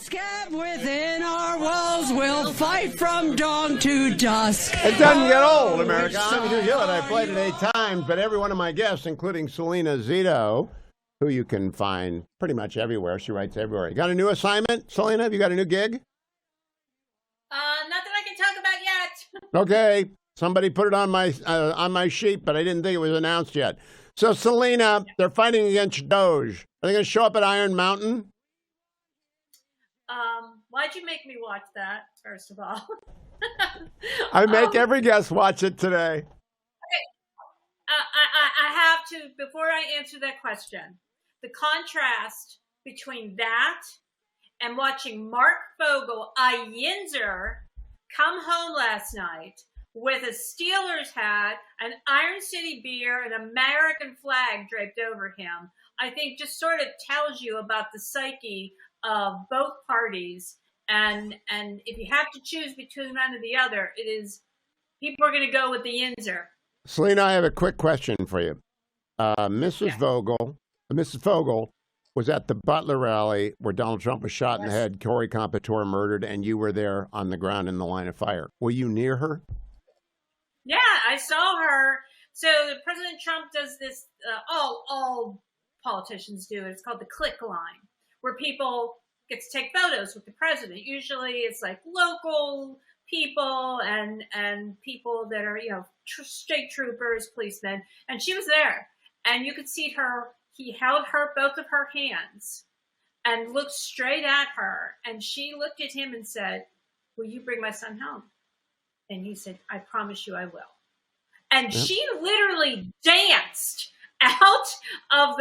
scab within our walls will fight from dawn to dusk. It doesn't get old, America. I'm Hugh and I played it 8 times, but every one of my guests, including Salena Zito, who you can find pretty much everywhere. She writes everywhere. You got a new assignment, Salena? Have you got a new gig? Nothing I can talk about yet. Okay. Somebody put it on my sheet, but I didn't think it was announced yet. So, Salena, they're fighting against Doge. Are they going to show up at Iron Mountain? Why'd you make me watch that, first of all? I make every guest watch it today. Okay. I have to, before I answer that question, the contrast between that and watching Marc Fogel, a Yinzer, come home last night with a Steelers hat, an Iron City beer, and an American flag draped over him, I think just sort of tells you about the psyche of both parties. And if you have to choose between one or the other, it is people are going to go with the Yinzer. Salena, I have a quick question for you. Mrs. Fogel was at the Butler rally where Donald Trump was shot in the head, Corey Competore murdered, and you were there on the ground in the line of fire. Were you near her? Yeah, I saw her. So President Trump does this, all politicians do it. It's called the click line, where people get to take photos with the president. Usually it's like local people and people that are, state troopers, policemen. And she was there. And you could see her. He held both of her hands and looked straight at her. And she looked at him and said, "Will you bring my son home?" And he said, "I promise you I will." And she literally danced out of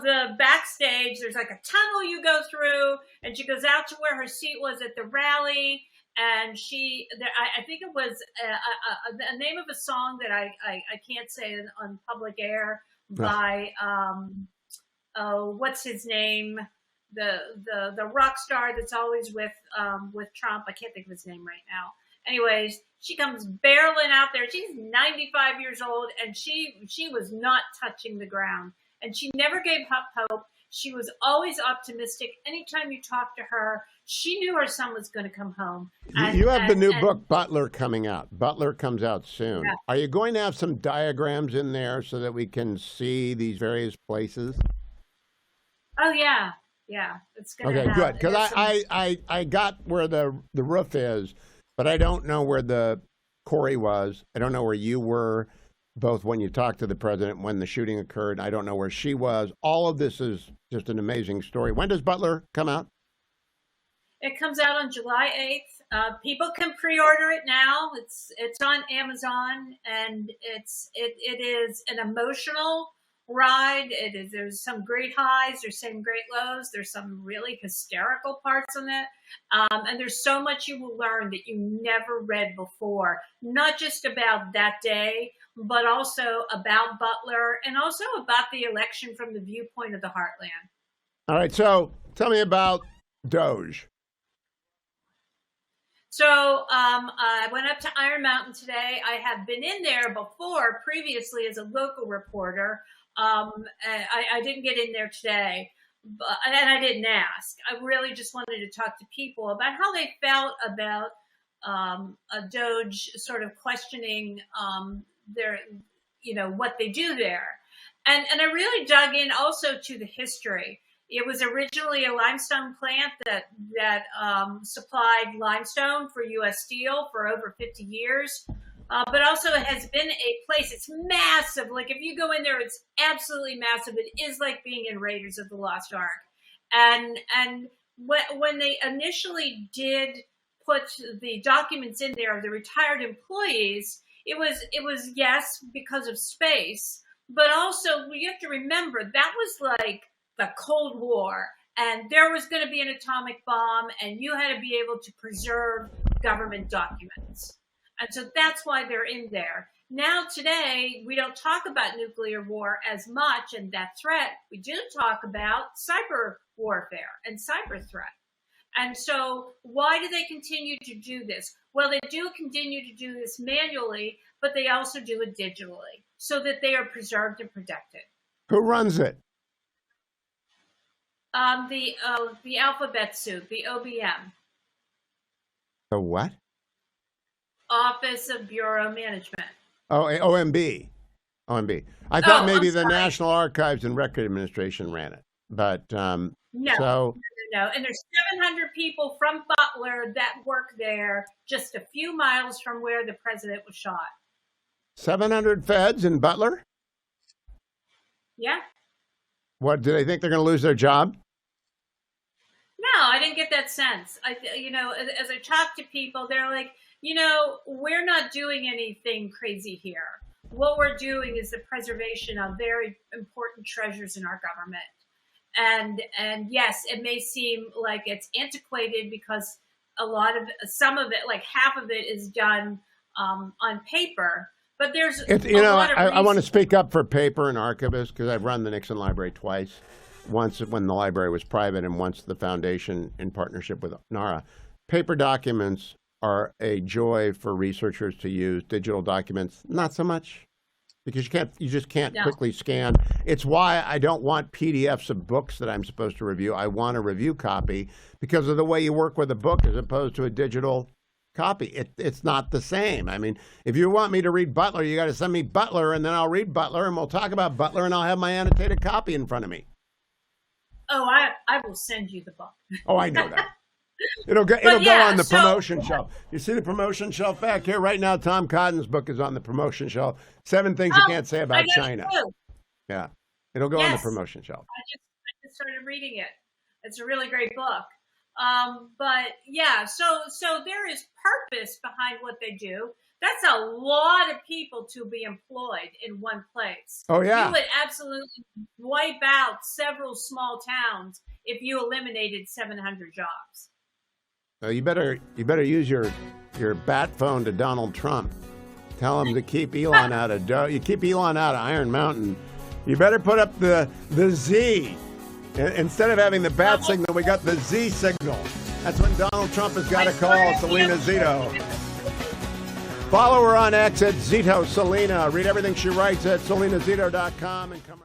the backstage. There's like a tunnel you go through, and she goes out to where her seat was at the rally. And I think it was a name of a song that I can't say on public air by what's his name, the rock star that's always with Trump. I can't think of his name right now. Anyways, she comes barreling out there. She's 95 years old, and she was not touching the ground. And she never gave up hope. She was always optimistic. Anytime you talk to her, she knew her son was going to come home. You have the new book, Butler, coming out. Butler comes out soon. Yeah. Are you going to have some diagrams in there so that we can see these various places? Oh, yeah. Yeah. It's going to Okay, good. Because I got where the roof is, but I don't know where the Corey was. I don't know where you were, both when you talked to the president, when the shooting occurred. I don't know where she was. All of this is just an amazing story. When does Butler come out? It comes out on July 8th. People can pre-order it now. It's on Amazon, and it is an emotional ride. There's some great highs, there's some great lows, there's some really hysterical parts in it. And there's so much you will learn that you never read before, not just about that day, but also about Butler and also about the election from the viewpoint of the heartland. All right, so tell me about Doge. So I went up to Iron Mountain today. I have been in there before, previously as a local reporter. I didn't get in there today, and I didn't ask. I really just wanted to talk to people about how they felt about a Doge sort of questioning their, what they do there. And I really dug in also to the history. It was originally a limestone plant that supplied limestone for U.S. Steel for over 50 years. But also it has been a place, it's massive. Like if you go in there, it's absolutely massive. It is like being in Raiders of the Lost Ark. And when they initially did put the documents in there of the retired employees, it was yes, because of space. But also you have to remember that was like the Cold War, and there was going to be an atomic bomb, and you had to be able to preserve government documents. And so that's why they're in there. Now, today, we don't talk about nuclear war as much and that threat. We do talk about cyber warfare and cyber threat. And so why do they continue to do this? Well, they do continue to do this manually, but they also do it digitally so that they are preserved and protected. Who runs it? The alphabet soup, the OBM. The what? Office of Bureau Management. Oh, OMB. OMB. I thought maybe the sorry. National Archives and Record Administration ran it, but No. so No, and there's 700 people from Butler that work there, just a few miles from where the president was shot. 700 feds in Butler? Yeah. What, do they think they're going to lose their job? No, I didn't get that sense. As I talk to people, they're like, we're not doing anything crazy here. What we're doing is the preservation of very important treasures in our government. And yes, it may seem like it's antiquated because some of it, like half of it, is done on paper. But there's I want to speak up for paper and archivists because I've run the Nixon Library twice. Once when the library was private and once the foundation in partnership with NARA. Paper documents are a joy for researchers to use. Digital documents, not so much, because you just can't quickly scan. It's why I don't want PDFs of books that I'm supposed to review. I want a review copy because of the way you work with a book as opposed to a digital copy. It's not the same. I mean, if you want me to read Butler, you got to send me Butler, and then I'll read Butler, and we'll talk about Butler, and I'll have my annotated copy in front of me. Oh, I will send you the book. Oh, I know that. It'll go on the promotion shelf. You see the promotion shelf back here? Right now, Tom Cotton's book is on the promotion shelf. 7 things you can't say about China. Yeah. It'll go on the promotion shelf. I just started reading it. It's a really great book. But yeah, so there is purpose behind what they do. That's a lot of people to be employed in one place. Oh, yeah. You would absolutely wipe out several small towns if you eliminated 700 jobs. So you better use your bat phone to Donald Trump. Tell him to keep Elon out of Iron Mountain. You better put up the Z. Instead of having the bat signal, we got the Z signal. That's when Donald Trump has got to call Salena Zito. Follow her on X at Zito Salena. Read everything she writes at SalenaZito.com and come.